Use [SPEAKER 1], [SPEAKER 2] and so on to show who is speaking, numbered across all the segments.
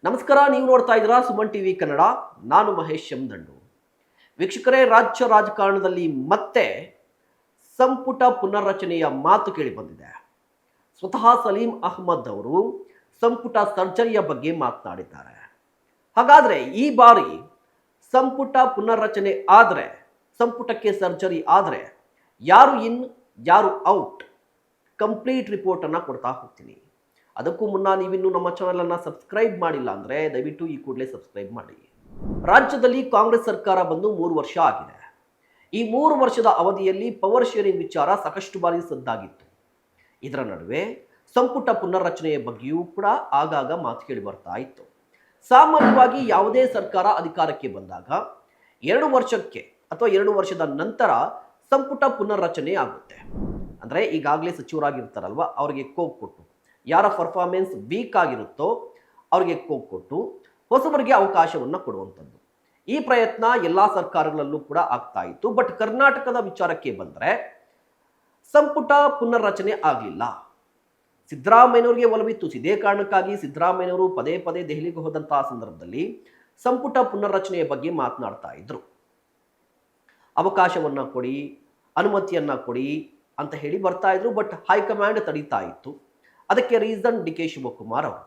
[SPEAKER 1] ನಮಸ್ಕಾರ, ನೀವು ನೋಡ್ತಾ ಇದ್ದೀರಾ ಸುಮನ್ ಟಿವಿ ಕನ್ನಡ. ನಾನು ಮಹೇಶ್ ದಂಡು. ವೀಕ್ಷಕರೇ, ರಾಜ್ಯ ರಾಜಕಾರಣದಲ್ಲಿ ಮತ್ತೆ ಸಂಪುಟ ಪುನರ್ರಚನೆಯ ಮಾತು ಕೇಳಿ ಬಂದಿದೆ. ಸ್ವತಃ ಸಲೀಂ ಅಹ್ಮದ್ ಅವರು ಸಂಪುಟ ಸರ್ಜರಿಯ ಬಗ್ಗೆ ಮಾತನಾಡಿದ್ದಾರೆ. ಹಾಗಾದ್ರೆ ಈ ಬಾರಿ ಸಂಪುಟ ಪುನರ್ರಚನೆ ಆದರೆ, ಸಂಪುಟಕ್ಕೆ ಸರ್ಜರಿ ಆದರೆ ಯಾರು ಇನ್ ಯಾರು ಔಟ್, ಕಂಪ್ಲೀಟ್ ರಿಪೋರ್ಟ್ ಅನ್ನ ಕೊಡ್ತಾ ಹೋಗ್ತೀನಿ. ಅದಕ್ಕೂ ಮುನ್ನ ನೀವಿನ್ನೂ ನಮ್ಮ ಚಾನಲನ್ನು ಸಬ್ಸ್ಕ್ರೈಬ್ ಮಾಡಿಲ್ಲ ಅಂದರೆ ದಯವಿಟ್ಟು ಈ ಕೂಡಲೇ ಸಬ್ಸ್ಕ್ರೈಬ್ ಮಾಡಿ. ರಾಜ್ಯದಲ್ಲಿ ಕಾಂಗ್ರೆಸ್ ಸರ್ಕಾರ ಬಂದು 3 ವರ್ಷ ಆಗಿದೆ. ಈ 3 ವರ್ಷದ ಅವಧಿಯಲ್ಲಿ ಪವರ್ ಶೇರಿಂಗ್ ವಿಚಾರ ಸಾಕಷ್ಟು ಬಾರಿ ಸದ್ದಾಗಿತ್ತು. ಇದರ ನಡುವೆ ಸಂಪುಟ ಪುನರ್ರಚನೆಯ ಬಗ್ಗೆಯೂ ಕೂಡ ಆಗಾಗ ಮಾತು ಕೇಳಿ ಬರ್ತಾ ಇತ್ತು. ಸಾಮಾನ್ಯವಾಗಿ ಯಾವುದೇ ಸರ್ಕಾರ ಅಧಿಕಾರಕ್ಕೆ ಬಂದಾಗ 2 ವರ್ಷಕ್ಕೆ ಅಥವಾ 2 ವರ್ಷದ ನಂತರ ಸಂಪುಟ ಪುನರ್ರಚನೆ ಆಗುತ್ತೆ. ಅಂದರೆ ಈಗಾಗಲೇ ಸಚಿವರಾಗಿರ್ತಾರಲ್ವ, ಅವರಿಗೆ ಕೋಕ್ ಕೊಟ್ಟು, ಯಾರ ಪರ್ಫಾರ್ಮೆನ್ಸ್ ವೀಕ್ ಆಗಿರುತ್ತೋ ಅವರಿಗೆ ಕೋಕ್ ಕೊಟ್ಟು ಹೊಸಬರಿಗೆ ಅವಕಾಶವನ್ನು ಕೊಡುವಂಥದ್ದು. ಈ ಪ್ರಯತ್ನ ಎಲ್ಲ ಸರ್ಕಾರಗಳಲ್ಲೂ ಕೂಡ ಆಗ್ತಾ ಇತ್ತು. ಬಟ್ ಕರ್ನಾಟಕದ ವಿಚಾರಕ್ಕೆ ಬಂದರೆ ಸಂಪುಟ ಪುನರ್ರಚನೆ ಆಗಲಿಲ್ಲ. ಸಿದ್ದರಾಮಯ್ಯನವರಿಗೆ ಒಲವಿತ್ತು. ಇದೇ ಕಾರಣಕ್ಕಾಗಿ ಸಿದ್ದರಾಮಯ್ಯನವರು ಪದೇ ಪದೇ ದೆಹಲಿಗೆ ಹೋದಂತಹ ಸಂದರ್ಭದಲ್ಲಿ ಸಂಪುಟ ಪುನರ್ರಚನೆಯ ಬಗ್ಗೆ ಮಾತನಾಡ್ತಾ ಇದ್ರು. ಅವಕಾಶವನ್ನ ಕೊಡಿ, ಅನುಮತಿಯನ್ನ ಕೊಡಿ ಅಂತ ಹೇಳಿ ಬರ್ತಾ ಇದ್ರು. ಬಟ್ ಹೈಕಮಾಂಡ್ ತಡೀತಾ ಇತ್ತು. ಅದಕ್ಕೆ ರೀಸನ್ ಡಿ ಕೆ ಶಿವಕುಮಾರ್ ಅವರು.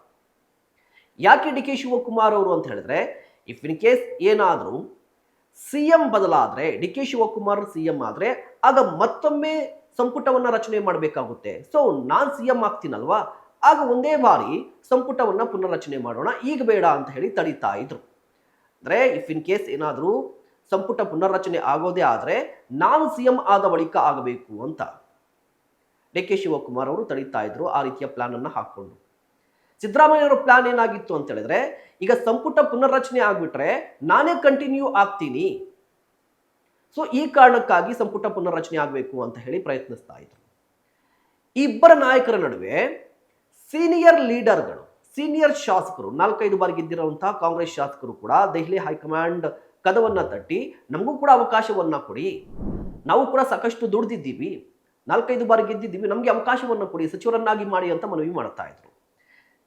[SPEAKER 1] ಯಾಕೆ ಡಿ ಕೆ ಶಿವಕುಮಾರ್ ಅವರು ಅಂತ ಹೇಳಿದ್ರೆ, ಇಫ್ ಇನ್ ಕೇಸ್ ಏನಾದರೂ ಸಿಎಂ ಬದಲಾದ್ರೆ, ಡಿ ಕೆ ಶಿವಕುಮಾರ್ ಸಿಎಂ ಆದ್ರೆ ಆಗ ಮತ್ತೊಮ್ಮೆ ಸಂಪುಟವನ್ನ ರಚನೆ ಮಾಡಬೇಕಾಗುತ್ತೆ. ಸೊ ನಾನು ಸಿಎಂ ಆಗ್ತೀನಲ್ವಾ, ಆಗ ಒಂದೇ ಬಾರಿ ಸಂಪುಟವನ್ನ ಪುನರ್ರಚನೆ ಮಾಡೋಣ, ಈಗ ಬೇಡ ಅಂತ ಹೇಳಿ ತಡೀತಾ ಇದ್ರು. ಅಂದ್ರೆ ಇಫ್ ಇನ್ ಕೇಸ್ ಏನಾದರೂ ಸಂಪುಟ ಪುನರ್ರಚನೆ ಆಗೋದೇ ಆದ್ರೆ ನಾನು ಸಿಎಂ ಆದ ಬಳಿಕ ಆಗಬೇಕು ಅಂತ ಡಿ ಕೆ ಶಿವಕುಮಾರ್ ಅವರು ತಡೀತಾ ಇದ್ರು. ಆ ರೀತಿಯ ಪ್ಲಾನ್ ಅನ್ನ ಹಾಕೊಂಡು ಸಿದ್ದರಾಮಯ್ಯವರ ಪ್ಲಾನ್ ಏನಾಗಿತ್ತು ಅಂತ ಹೇಳಿದ್ರೆ, ಈಗ ಸಂಪುಟ ಪುನರ್ರಚನೆ ಆಗ್ಬಿಟ್ರೆ ನಾನೇ ಕಂಟಿನ್ಯೂ ಆಗ್ತೀನಿ, ಸೊ ಈ ಕಾರಣಕ್ಕಾಗಿ ಸಂಪುಟ ಪುನರ್ರಚನೆ ಆಗಬೇಕು ಅಂತ ಹೇಳಿ ಪ್ರಯತ್ನಿಸ್ತಾ ಇದ್ರು. ಈ ಇಬ್ಬರ ನಾಯಕರ ನಡುವೆ ಸೀನಿಯರ್ ಲೀಡರ್ಗಳು, ಸೀನಿಯರ್ ಶಾಸಕರು, 4-5 ಬಾರಿ ಗೆದ್ದಿರುವಂತಹ ಕಾಂಗ್ರೆಸ್ ಶಾಸಕರು ಕೂಡ ದೆಹಲಿ ಹೈಕಮಾಂಡ್ ಕದವನ್ನ ತಟ್ಟಿ ನಮಗೂ ಕೂಡ ಅವಕಾಶವನ್ನ ಕೊಡಿ, ನಾವು ಕೂಡ ಸಾಕಷ್ಟು ದುಡ್ದಿದ್ದೀವಿ, 4-5 ಬಾರಿ ಗೆದ್ದಿದ್ದೀವಿ, ನಮಗೆ ಅವಕಾಶವನ್ನು ಕೊಡಿ, ಸಚಿವರನ್ನಾಗಿ ಮಾಡಿ ಅಂತ ಮನವಿ ಮಾಡ್ತಾ ಇದ್ರು.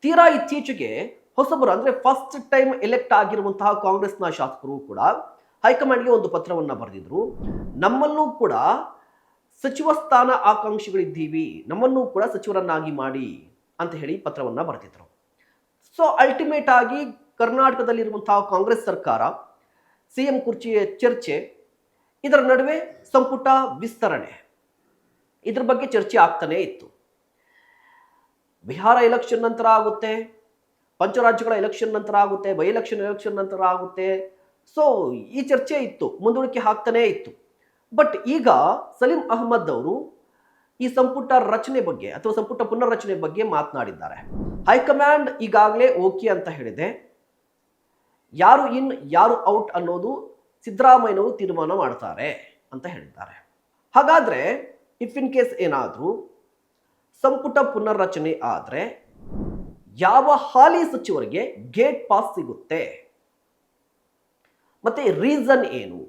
[SPEAKER 1] ತೀರಾ ಇತ್ತೀಚೆಗೆ ಹೊಸಬರು, ಅಂದ್ರೆ ಫಸ್ಟ್ ಟೈಮ್ ಎಲೆಕ್ಟ್ ಆಗಿರುವಂತಹ ಕಾಂಗ್ರೆಸ್ನ ಶಾಸಕರು ಕೂಡ ಹೈಕಮಾಂಡ್ಗೆ ಒಂದು ಪತ್ರವನ್ನ ಬರೆದಿದ್ರು. ನಮ್ಮಲ್ಲೂ ಕೂಡ ಸಚಿವ ಸ್ಥಾನ ಆಕಾಂಕ್ಷಿಗಳಿದ್ದೀವಿ, ನಮ್ಮನ್ನೂ ಕೂಡ ಸಚಿವರನ್ನಾಗಿ ಮಾಡಿ ಅಂತ ಹೇಳಿ ಪತ್ರವನ್ನ ಬರೆದಿದ್ರು. ಸೊ ಅಲ್ಟಿಮೇಟ್ ಆಗಿ ಕರ್ನಾಟಕದಲ್ಲಿರುವಂತಹ ಕಾಂಗ್ರೆಸ್ ಸರ್ಕಾರ, ಸಿಎಂ ಕುರ್ಚಿಯ ಚರ್ಚೆ, ಇದರ ನಡುವೆ ಸಂಪುಟ ವಿಸ್ತರಣೆ, ಇದ್ರ ಬಗ್ಗೆ ಚರ್ಚೆ ಆಗ್ತಾನೆ ಇತ್ತು. ಬಿಹಾರ ಎಲೆಕ್ಷನ್ ನಂತರ ಆಗುತ್ತೆ, ಪಂಚರಾಜ್ಯಗಳ ಎಲೆಕ್ಷನ್ ನಂತರ ಆಗುತ್ತೆ, ಬೈ ಎಲೆಕ್ಷನ್ ನಂತರ ಆಗುತ್ತೆ. ಸೊ ಈ ಚರ್ಚೆ ಇತ್ತು, ಮುಂದೂಡಿಕೆ ಆಗ್ತಾನೆ ಇತ್ತು. ಬಟ್ ಈಗ ಸಲೀಂ ಅಹ್ಮದ್ ಅವರು ಈ ಸಂಪುಟ ರಚನೆ ಬಗ್ಗೆ ಅಥವಾ ಸಂಪುಟ ಪುನರ್ರಚನೆ ಬಗ್ಗೆ ಮಾತನಾಡಿದ್ದಾರೆ. ಹೈಕಮಾಂಡ್ ಈಗಾಗಲೇ ಓಕೆ ಅಂತ ಹೇಳಿದೆ, ಯಾರು ಇನ್ ಯಾರು ಔಟ್ ಅನ್ನೋದು ಸಿದ್ದರಾಮಯ್ಯನವರು ತೀರ್ಮಾನ ಮಾಡ್ತಾರೆ ಅಂತ ಹೇಳಿದ್ದಾರೆ. ಹಾಗಾದ್ರೆ ಇಫ್ ಇನ್ ಕೇಸ್ ಏನಾದರೂ ಸಂಪುಟ ಪುನರ್ರಚನೆ ಆದರೆ ಯಾವ ಹಾಲಿ ಸಚಿವರಿಗೆ ಗೇಟ್ ಪಾಸ್ ಸಿಗುತ್ತೆ, ಮತ್ತೆ ರೀಸನ್ ಏನು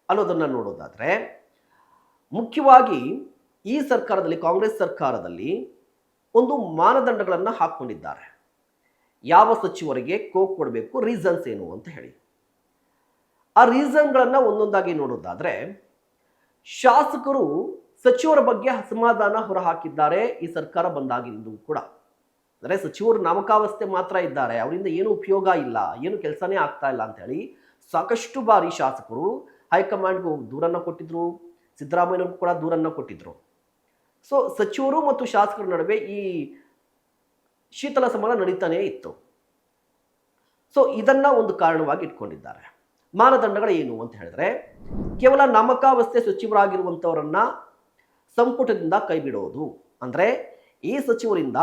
[SPEAKER 1] ಅನ್ನೋದನ್ನ ನೋಡೋದಾದ್ರೆ, ಮುಖ್ಯವಾಗಿ ಈ ಸರ್ಕಾರದಲ್ಲಿ, ಕಾಂಗ್ರೆಸ್ ಸರ್ಕಾರದಲ್ಲಿ ಒಂದು ಮಾನದಂಡಗಳನ್ನು ಹಾಕೊಂಡಿದ್ದಾರೆ. ಯಾವ ಸಚಿವರಿಗೆ ಕೋಕ್ ಕೊಡಬೇಕು, ರೀಸನ್ಸ್ ಏನು ಅಂತ ಹೇಳಿ. ಆ ರೀಸನ್ಗಳನ್ನ ಒಂದೊಂದಾಗಿ ನೋಡೋದಾದ್ರೆ, ಶಾಸಕರು ಸಚಿವರ ಬಗ್ಗೆ ಅಸಮಾಧಾನ ಹೊರಹಾಕಿದ್ದಾರೆ ಈ ಸರ್ಕಾರ ಬಂದಾಗಿಂದು ಕೂಡ. ಅಂದರೆ ಸಚಿವರು ನಾಮಕಾವಸ್ಥೆ ಮಾತ್ರ ಇದ್ದಾರೆ, ಅವರಿಂದ ಏನು ಉಪಯೋಗ ಇಲ್ಲ, ಏನು ಕೆಲಸನೇ ಆಗ್ತಾ ಇಲ್ಲ ಅಂತ ಹೇಳಿ ಸಾಕಷ್ಟು ಬಾರಿ ಶಾಸಕರು ಹೈಕಮಾಂಡ್ಗೂ ದೂರನ್ನ ಕೊಟ್ಟಿದ್ರು, ಸಿದ್ದರಾಮಯ್ಯನವ್ರಿಗೂ ಕೂಡ ದೂರನ್ನ ಕೊಟ್ಟಿದ್ರು. ಸೊ ಸಚಿವರು ಮತ್ತು ಶಾಸಕರ ನಡುವೆ ಈ ಶೀತಲ ಸಮರ ನಡೀತಾನೆ ಇತ್ತು. ಸೊ ಇದನ್ನ ಒಂದು ಕಾರಣವಾಗಿ ಇಟ್ಕೊಂಡಿದ್ದಾರೆ. ಮಾನದಂಡಗಳು ಏನು ಅಂತ ಹೇಳಿದ್ರೆ, ಕೇವಲ ನಾಮಕಾವಸ್ಥೆ ಸಚಿವರಾಗಿರುವಂಥವರನ್ನ ಸಂಪುಟದಿಂದ ಕೈ ಬಿಡೋದು, ಅಂದ್ರೆ ಈ ಸಚಿವರಿಂದ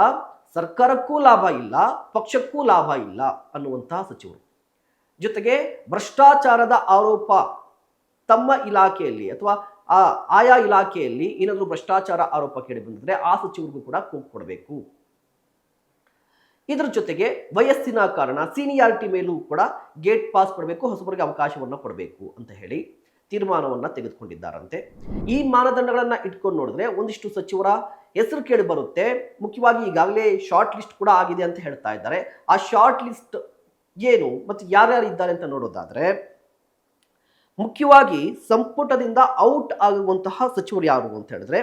[SPEAKER 1] ಸರ್ಕಾರಕ್ಕೂ ಲಾಭ ಇಲ್ಲ, ಪಕ್ಷಕ್ಕೂ ಲಾಭ ಇಲ್ಲ ಅನ್ನುವಂತಹ ಸಚಿವರು, ಜೊತೆಗೆ ಭ್ರಷ್ಟಾಚಾರದ ಆರೋಪ ತಮ್ಮ ಇಲಾಖೆಯಲ್ಲಿ ಅಥವಾ ಆಯಾ ಇಲಾಖೆಯಲ್ಲಿ ಏನಾದರೂ ಭ್ರಷ್ಟಾಚಾರ ಆರೋಪ ಕೇಳಿ ಬಂದಿದ್ರೆ ಆ ಸಚಿವರಿಗೂ ಕೂಡ ಕೋಕ್ ಕೊಡಬೇಕು. ಇದರ ಜೊತೆಗೆ ವಯಸ್ಸಿನ ಕಾರಣ ಸೀನಿಯಾರಿಟಿ ಮೇಲೂ ಕೂಡ ಗೇಟ್ ಪಾಸ್ ಕೊಡಬೇಕು, ಹೊಸಬರಿಗೆ ಅವಕಾಶವನ್ನು ಕೊಡಬೇಕು ಅಂತ ಹೇಳಿ ತೀರ್ಮಾನವನ್ನ ತೆಗೆದುಕೊಂಡಿದ್ದಾರಂತೆ. ಈ ಮಾನದಂಡಗಳನ್ನ ಇಟ್ಕೊಂಡು ನೋಡಿದ್ರೆ ಒಂದಿಷ್ಟು ಸಚಿವರ ಹೆಸರು ಕೇಳಿ ಬರುತ್ತೆ. ಮುಖ್ಯವಾಗಿ ಈಗಾಗಲೇ ಶಾರ್ಟ್ ಲಿಸ್ಟ್ ಕೂಡ ಆಗಿದೆ ಅಂತ ಹೇಳ್ತಾ ಇದ್ದಾರೆ. ಆ ಶಾರ್ಟ್ ಲಿಸ್ಟ್ ಏನು ಮತ್ತು ಯಾರ್ಯಾರು ಇದ್ದಾರೆ ಅಂತ ನೋಡೋದಾದ್ರೆ, ಮುಖ್ಯವಾಗಿ ಸಂಪುಟದಿಂದ ಔಟ್ ಆಗುವಂತಹ ಸಚಿವರು ಯಾರು ಅಂತ ಹೇಳಿದ್ರೆ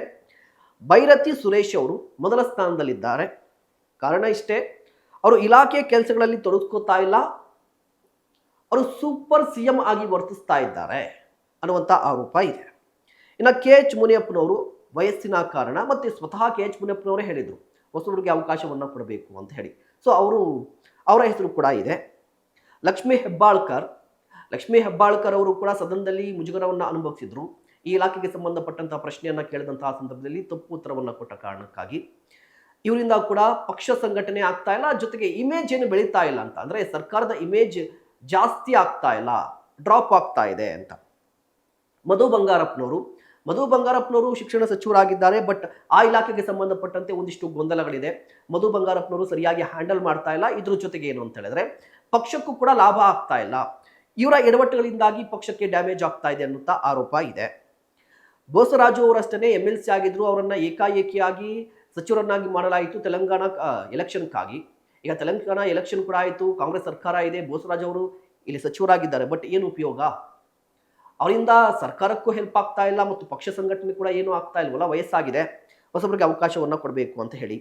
[SPEAKER 1] ಬೈರತಿ ಸುರೇಶ್ ಅವರು ಮೊದಲ ಸ್ಥಾನದಲ್ಲಿದ್ದಾರೆ. ಕಾರಣ ಇಷ್ಟೇ, ಅವರು ಇಲಾಖೆ ಕೆಲಸಗಳಲ್ಲಿ ತೊಡಗಿಸ್ಕೋತಾ ಇಲ್ಲ, ಅವರು ಸೂಪರ್ ಸಿಎಂ ಆಗಿ ವರ್ತಿಸ್ತಾ ಇದ್ದಾರೆ ಅನ್ನುವಂಥ ಆರೋಪ ಇದೆ. ಇನ್ನು ಕೆ ಎಚ್ ಮುನಿಯಪ್ಪನವರು ವಯಸ್ಸಿನ ಕಾರಣ ಮತ್ತೆ ಸ್ವತಃ ಕೆ ಎಚ್ ಮುನಿಯಪ್ಪನವರೇ ಹೇಳಿದರು ಹೊಸಬರಿಗೆ ಅವಕಾಶವನ್ನು ಕೊಡಬೇಕು ಅಂತ ಹೇಳಿ. ಸೊ ಅವರ ಹೆಸರು ಕೂಡ ಇದೆ. ಲಕ್ಷ್ಮೀ ಹೆಬ್ಬಾಳ್ಕರ್ ಅವರು ಕೂಡ ಸದನದಲ್ಲಿ ಮುಜುಗರವನ್ನು ಅನುಭವಿಸಿದ್ರು. ಈ ಇಲಾಖೆಗೆ ಸಂಬಂಧಪಟ್ಟಂತಹ ಪ್ರಶ್ನೆಯನ್ನ ಕೇಳಿದಂತಹ ಸಂದರ್ಭದಲ್ಲಿ ತಪ್ಪು ಉತ್ತರವನ್ನು ಕೊಟ್ಟ ಕಾರಣಕ್ಕಾಗಿ ಇವರಿಂದ ಕೂಡ ಪಕ್ಷ ಸಂಘಟನೆ ಆಗ್ತಾ ಇಲ್ಲ, ಜೊತೆಗೆ ಇಮೇಜ್ ಏನು ಬೆಳೀತಾ ಇಲ್ಲ ಅಂತ, ಅಂದ್ರೆ ಸರ್ಕಾರದ ಇಮೇಜ್ ಜಾಸ್ತಿ ಆಗ್ತಾ ಇಲ್ಲ, ಡ್ರಾಪ್ ಆಗ್ತಾ ಇದೆ ಅಂತ. ಮಧು ಬಂಗಾರಪ್ಪನವರು ಶಿಕ್ಷಣ ಸಚಿವರಾಗಿದ್ದಾರೆ, ಬಟ್ ಆ ಇಲಾಖೆಗೆ ಸಂಬಂಧಪಟ್ಟಂತೆ ಒಂದಿಷ್ಟು ಗೊಂದಲಗಳಿದೆ. ಮಧು ಬಂಗಾರಪ್ಪನವರು ಸರಿಯಾಗಿ ಹ್ಯಾಂಡಲ್ ಮಾಡ್ತಾ ಇಲ್ಲ. ಇದ್ರ ಜೊತೆಗೆ ಏನು ಅಂತ ಹೇಳಿದ್ರೆ ಪಕ್ಷಕ್ಕೂ ಕೂಡ ಲಾಭ ಆಗ್ತಾ ಇಲ್ಲ, ಇವರ ಎಡವಟ್ಟುಗಳಿಂದಾಗಿ ಪಕ್ಷಕ್ಕೆ ಡ್ಯಾಮೇಜ್ ಆಗ್ತಾ ಇದೆ ಅನ್ನುತ್ತಾ ಆರೋಪ ಇದೆ. ಬೋಸರಾಜು ಅವರಷ್ಟೇ MLC ಆಗಿದ್ರು, ಅವರನ್ನ ಏಕಾಏಕಿಯಾಗಿ ಸಚಿವರನ್ನಾಗಿ ಮಾಡಲಾಯಿತು ತೆಲಂಗಾಣ ಎಲೆಕ್ಷನ್ಗಾಗಿ. ಈಗ ತೆಲಂಗಾಣ ಎಲೆಕ್ಷನ್ ಕೂಡ ಆಯಿತು, ಕಾಂಗ್ರೆಸ್ ಸರ್ಕಾರ ಇದೆ, ಬೋಸರಾಜು ಅವರು ಇಲ್ಲಿ ಸಚಿವರಾಗಿದ್ದಾರೆ. ಬಟ್ ಏನು ಉಪಯೋಗ? ಅವರಿಂದ ಸರ್ಕಾರಕ್ಕೂ ಹೆಲ್ಪ್ ಆಗ್ತಾ ಇಲ್ಲ ಮತ್ತು ಪಕ್ಷ ಸಂಘಟನೆ ಕೂಡ ಏನೂ ಆಗ್ತಾ ಇಲ್ವಲ್ಲ, ವಯಸ್ಸಾಗಿದೆ, ಹೊಸಬರಿಗೆ ಅವಕಾಶವನ್ನು ಕೊಡಬೇಕು ಅಂತ ಹೇಳಿ.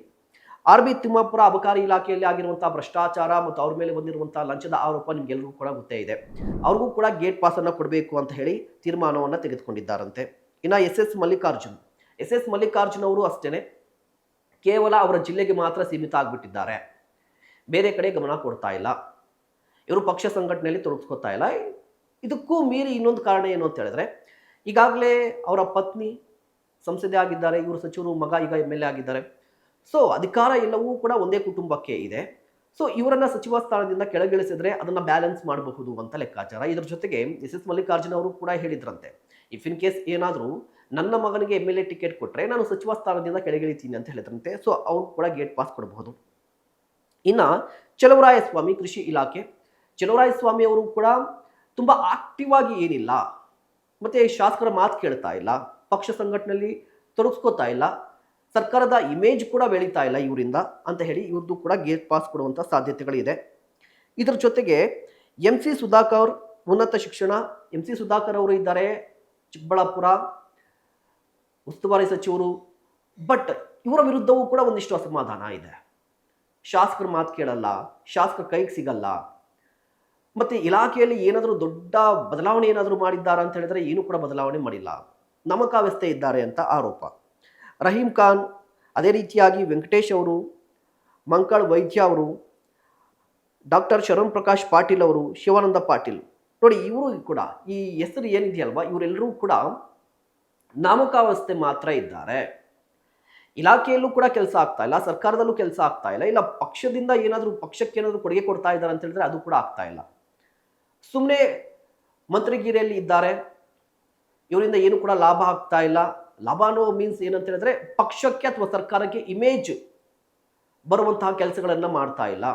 [SPEAKER 1] RB ತಿಮ್ಮಾಪುರ ಅಬಕಾರಿ ಇಲಾಖೆಯಲ್ಲಿ ಆಗಿರುವಂತಹ ಭ್ರಷ್ಟಾಚಾರ ಮತ್ತು ಅವ್ರ ಮೇಲೆ ಬಂದಿರುವಂತಹ ಲಂಚದ ಆರೋಪ ನಿಮ್ಗೆಲ್ಲರಿಗೂ ಕೂಡ ಗೊತ್ತೇ ಇದೆ. ಅವ್ರಿಗೂ ಕೂಡ ಗೇಟ್ ಪಾಸ್ ಅನ್ನು ಕೊಡಬೇಕು ಅಂತ ಹೇಳಿ ತೀರ್ಮಾನವನ್ನು ತೆಗೆದುಕೊಂಡಿದ್ದಾರಂತೆ. ಇನ್ನು SS ಮಲ್ಲಿಕಾರ್ಜುನ್ ಅವರು ಅಷ್ಟೇನೆ ಕೇವಲ ಅವರ ಜಿಲ್ಲೆಗೆ ಮಾತ್ರ ಸೀಮಿತ ಆಗಿಬಿಟ್ಟಿದ್ದಾರೆ, ಬೇರೆ ಕಡೆ ಗಮನ ಕೊಡ್ತಾ ಇಲ್ಲ, ಇವರು ಪಕ್ಷ ಸಂಘಟನೆಯಲ್ಲಿ ತೊಡಗಿಸ್ಕೊತಾ ಇಲ್ಲ. ಇದಕ್ಕೂ ಮೀರಿ ಇನ್ನೊಂದು ಕಾರಣ ಏನು ಅಂತ ಹೇಳಿದ್ರೆ, ಈಗಾಗಲೇ ಅವರ ಪತ್ನಿ ಸಂಸದೆ ಆಗಿದ್ದಾರೆ, ಇವರು ಸಚಿವರು, ಮಗ ಈಗ MLA ಆಗಿದ್ದಾರೆ. ಸೊ ಅಧಿಕಾರ ಎಲ್ಲವೂ ಕೂಡ ಒಂದೇ ಕುಟುಂಬಕ್ಕೆ ಇದೆ. ಸೊ ಇವರನ್ನ ಸಚಿವ ಸ್ಥಾನದಿಂದ ಕೆಳಗಿಳಿಸಿದ್ರೆ ಅದನ್ನ ಬ್ಯಾಲೆನ್ಸ್ ಮಾಡಬಹುದು ಅಂತ ಲೆಕ್ಕಾಚಾರ. ಇದರ ಜೊತೆಗೆ SS ಮಲ್ಲಿಕಾರ್ಜುನ್ ಅವರು ಕೂಡ ಹೇಳಿದ್ರಂತೆ, ಇಫ್ ಇನ್ ಕೇಸ್ ಏನಾದರೂ ನನ್ನ ಮಗನಿಗೆ MLA ಟಿಕೆಟ್ ಕೊಟ್ಟರೆ ನಾನು ಸಚಿವ ಸ್ಥಾನದಿಂದ ಕೆಳಗಿಳಿತೀನಿ ಅಂತ ಹೇಳಿದ್ರಂತೆ. ಸೊ ಅವ್ರು ಕೂಡ ಗೇಟ್ ಪಾಸ್ ಕೊಡಬಹುದು. ಇನ್ನು ಚಲುವರಾಯಸ್ವಾಮಿ ಕೃಷಿ ಇಲಾಖೆ, ಚಲುವರಾಯಸ್ವಾಮಿ ಅವರು ಕೂಡ ತುಂಬ ಆಕ್ಟಿವ್ ಆಗಿ ಏನಿಲ್ಲ, ಮತ್ತೆ ಶಾಸಕರ ಮಾತು ಕೇಳ್ತಾ ಇಲ್ಲ, ಪಕ್ಷ ಸಂಘಟನೆಯಲ್ಲಿ ತೊಡಗಿಸ್ಕೋತಾ ಇಲ್ಲ, ಸರ್ಕಾರದ ಇಮೇಜ್ ಕೂಡ ಬೆಳೀತಾ ಇಲ್ಲ ಇವರಿಂದ ಅಂತ ಹೇಳಿ ಇವ್ರದ್ದು ಕೂಡ ಗೇಟ್ ಪಾಸ್ ಕೊಡುವಂಥ ಸಾಧ್ಯತೆಗಳಿದೆ. ಇದರ ಜೊತೆಗೆ MC ಸುಧಾಕರ್ ಉನ್ನತ ಶಿಕ್ಷಣ, MC ಸುಧಾಕರ್ ಅವರು ಇದ್ದಾರೆ, ಚಿಕ್ಕಬಳ್ಳಾಪುರ ಉಸ್ತುವಾರಿ ಸಚಿವರು. ಬಟ್ ಇವರ ವಿರುದ್ಧವೂ ಕೂಡ ಒಂದಿಷ್ಟು ಅಸಮಾಧಾನ ಇದೆ. ಶಾಸಕರ ಮಾತು ಕೇಳಲ್ಲ, ಶಾಸಕರ ಕೈಗೆ ಸಿಗಲ್ಲ, ಮತ್ತೆ ಇಲಾಖೆಯಲ್ಲಿ ಏನಾದರೂ ದೊಡ್ಡ ಬದಲಾವಣೆ ಏನಾದರೂ ಮಾಡಿದ್ದಾರಾ ಅಂತ ಹೇಳಿದ್ರೆ ಏನೂ ಕೂಡ ಬದಲಾವಣೆ ಮಾಡಿಲ್ಲ, ನಮಕಾವ್ಯಸ್ಥೆ ಇದ್ದಾರೆ ಅಂತ ಆರೋಪ. ರಹೀಂ ಖಾನ್, ಅದೇ ರೀತಿಯಾಗಿ ವೆಂಕಟೇಶ್ ಅವರು, ಮಂಕಳ್ ವೈದ್ಯ ಅವರು, ಡಾಕ್ಟರ್ ಶರಣ್ ಪ್ರಕಾಶ್ ಪಾಟೀಲ್ ಅವರು, ಶಿವಾನಂದ ಪಾಟೀಲ್, ನೋಡಿ ಇವರು ಕೂಡ ಈ ಹೆಸರು ಏನಿದೆಯಲ್ವಾ, ಇವರೆಲ್ಲರೂ ಕೂಡ ನಾಮಕಾವಸ್ಥೆ ಮಾತ್ರ ಇದ್ದಾರೆ. ಇಲಾಖೆಯಲ್ಲೂ ಕೂಡ ಕೆಲಸ ಆಗ್ತಾ ಇಲ್ಲ, ಸರ್ಕಾರದಲ್ಲೂ ಕೆಲಸ ಆಗ್ತಾ ಇಲ್ಲ, ಇಲ್ಲ ಪಕ್ಷದಿಂದ ಏನಾದರೂ ಪಕ್ಷಕ್ಕೆ ಏನಾದರೂ ಕೊಡುಗೆ ಕೊಡ್ತಾ ಇದ್ದಾರೆ ಅಂತ ಹೇಳಿದ್ರೆ ಅದು ಕೂಡ ಆಗ್ತಾ ಇಲ್ಲ. ಸುಮ್ಮನೆ ಮಂತ್ರಿಗಿರಿಯಲ್ಲಿ ಇದ್ದಾರೆ, ಇವರಿಂದ ಏನು ಕೂಡ ಲಾಭ ಆಗ್ತಾ ಇಲ್ಲ. ಲಾಭ ಅನ್ನೋ ಮೀನ್ಸ್ ಏನಂತ ಹೇಳಿದ್ರೆ ಪಕ್ಷಕ್ಕೆ ಅಥವಾ ಸರ್ಕಾರಕ್ಕೆ ಇಮೇಜ್ ಬರುವಂತಹ ಕೆಲಸಗಳನ್ನ ಮಾಡ್ತಾ ಇಲ್ಲ.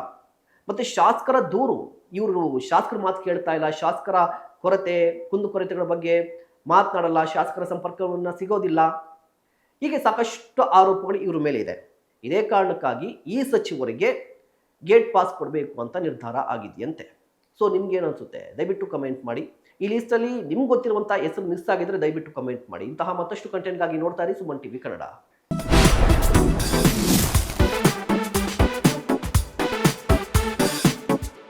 [SPEAKER 1] ಮತ್ತೆ ಶಾಸಕರ ದೂರು, ಇವರು ಶಾಸಕರ ಮಾತು ಕೇಳ್ತಾ ಇಲ್ಲ, ಶಾಸಕರ ಕೊರತೆ ಕುಂದುಕೊರತೆಗಳ ಬಗ್ಗೆ ಮಾತನಾಡಲ್ಲ, ಶಾಸಕರ ಸಂಪರ್ಕವನ್ನು ಸಿಗೋದಿಲ್ಲ, ಹೀಗೆ ಸಾಕಷ್ಟು ಆರೋಪಗಳು ಇವ್ರ ಮೇಲೆ ಇದೆ. ಇದೇ ಕಾರಣಕ್ಕಾಗಿ ಈ ಸಚಿವರಿಗೆ ಗೇಟ್ ಪಾಸ್ ಕೊಡಬೇಕು ಅಂತ ನಿರ್ಧಾರ ಆಗಿದೆಯಂತೆ. ಸೊ ನಿಮ್ಗೇನು ಅನಿಸುತ್ತೆ ದಯವಿಟ್ಟು ಕಮೆಂಟ್ ಮಾಡಿ. ಈ ಲಿಸ್ಟಲ್ಲಿ ನಿಮ್ಗೆ ಗೊತ್ತಿರುವಂಥ ಹೆಸರು ಮಿಸ್ ಆಗಿದ್ರೆ ದಯವಿಟ್ಟು ಕಮೆಂಟ್ ಮಾಡಿ. ಇಂತಹ ಮತ್ತಷ್ಟು ಕಂಟೆಂಟ್ಗಾಗಿ ನೋಡ್ತಾ ಇರಿ ಸುಮನ್ ಟಿವಿ ಕನ್ನಡ.